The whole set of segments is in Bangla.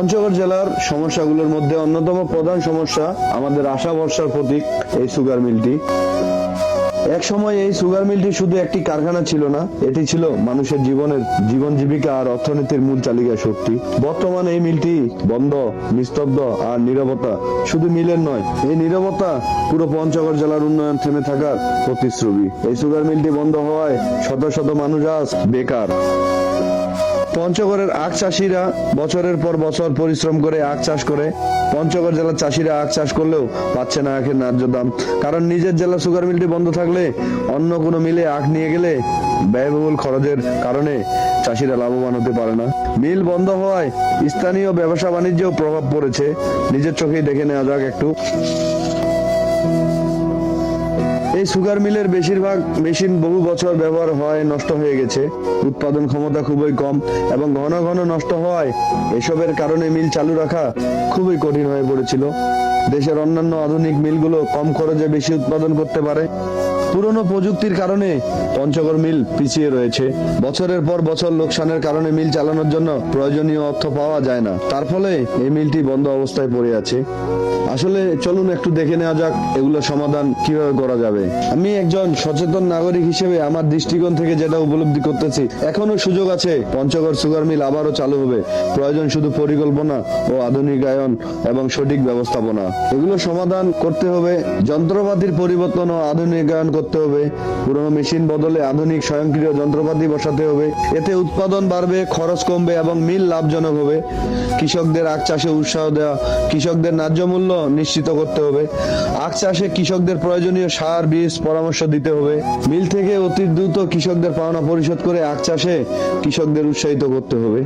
পঞ্চগড় জেলার সমস্যাগুলোর মধ্যে অন্যতম প্রধান সমস্যা আমাদের আশা ভরসার প্রতীক এই সুগার মিলটি। এক সময় এই সুগার মিলটি শুধু একটি কারখানা ছিল না, এটি ছিল মানুষের জীবন জীবিকা আর অর্থনীতির মূল চালিকা শক্তি। বর্তমানে এই মিলটি বন্ধ, নিস্তব্ধ আর নীরবতা শুধু মিলের নয়, এই নীরবতা পুরো পঞ্চগড় জেলার উন্নয়ন থেমে থাকার প্রতিশ্রুতি। এই সুগার মিলটি বন্ধ হওয়ায় শত শত মানুষ আজ বেকার। পঞ্চগড়ের আখ চাষিরা বছরের পর বছর পরিশ্রম করে আখ চাষ করে। পঞ্চগড় জেলার চাষিরা আখ চাষ করলেও পাচ্ছে না আখের ন্যায্য দাম, কারণ নিজের জেলার সুগার মিলটি বন্ধ থাকলে অন্য কোনো মিলে আখ নিয়ে গেলে ব্যয়বহুল খরচের কারণে চাষিরা লাভবান হতে পারে না। মিল বন্ধ হওয়ায় স্থানীয় ব্যবসা বাণিজ্যেও প্রভাব পড়েছে। নিজের চোখেই দেখে নেওয়া যাক একটু। এই সুগার মিলের বেশিরভাগ মেশিন বহু বছর ব্যবহার হয় নষ্ট হয়ে গেছে। উৎপাদন ক্ষমতা খুবই কম এবং ঘন ঘন নষ্ট হওয়ায় এসবের কারণে মিল চালু রাখা খুবই কঠিন হয়ে পড়েছিল। দেশের অন্যান্য আধুনিক মিলগুলো কম খরচে বেশি উৎপাদন করতে পারে। পুরনো প্রযুক্তির কারণে পঞ্চগড় মিল পিছিয়ে রয়েছে। বছরের পর বছর লোকসানের কারণে মিল চালানোর জন্য প্রয়োজনীয় অর্থ পাওয়া যায় না, তার ফলে এই মিলটি বন্ধ অবস্থায় পড়ে আছে। আসলে চলুন একটু দেখে নেওয়া যাক এগুলো সমাধান কিভাবে করা যাবে। আমি একজন সচেতন নাগরিক হিসেবে আমার দৃষ্টিকোণ থেকে যেটা উপলব্ধি করতেছি, এখনো সুযোগ আছে। পঞ্চগড় সুগার মিল আবারও চালু হবে। প্রয়োজন শুধু পরিকল্পনা ও আধুনিকায়ন এবং সঠিক ব্যবস্থাপনা। এগুলো সমাধান করতে হবে। যন্ত্রপাতির পরিবর্তন ও আধুনিকায়ন করতে হবে। পুরনো মেশিন বদলে আধুনিক স্বয়ংক্রিয় যন্ত্রপাতি বসাতে হবে। এতে উৎপাদন বাড়বে, খরচ কমবে এবং মিল লাভজনক হবে। কৃষকদের আখ চাষে উৎসাহ দেওয়া, কৃষকদের ন্যায্য মূল্য নিশ্চিত করতে হবে। আখ চাষে কৃষকদের প্রয়োজনীয় সার, বীজ পরামর্শ দিতে হবে। মিল থেকে অতি দ্রুত কৃষকদের পাওনা পরিশোধ করে আখ চাষে কৃষকদের উৎসাহিত করতে হবে।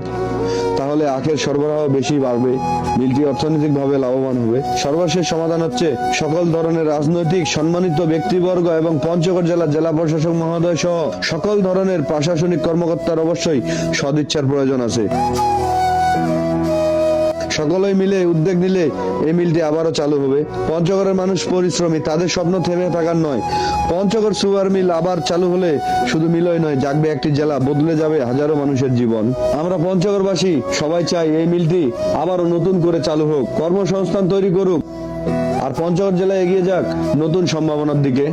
তাহলে আখের সরবরাহ বেশি বাড়বে, মিলটি অর্থনৈতিকভাবে লাভবান হবে। সর্বশেষ সমাধান হচ্ছে সকল ধরনের রাজনৈতিক সম্মানিত ব্যক্তিবর্গ এবং পঞ্চগড় জেলা জেলা প্রশাসক মহোদয় সহ সকল ধরনের প্রশাসনিক কর্মকর্তার অবশ্যই সদিচ্ছার প্রয়োজন আছে। সকলেই মিলে উদ্যোগ নিলে এই মিলটি আবারও চালু হবে। পঞ্চগড়ের মানুষ পরিশ্রমী, তাদের স্বপ্ন থেমে থাকার নয়। পঞ্চগড় সুগার মিল আবার চালু হলে শুধু মিলই নয়, জাগবে একটি জেলা, বদলে যাবে হাজারো মানুষের জীবন। আমরা পঞ্চগড়বাসী সবাই চাই এই মিলটি আবারও নতুন করে চালু হোক, কর্মসংস্থান তৈরি করুক আর পঞ্চগড় জেলা এগিয়ে যাক নতুন সম্ভাবনার দিকে।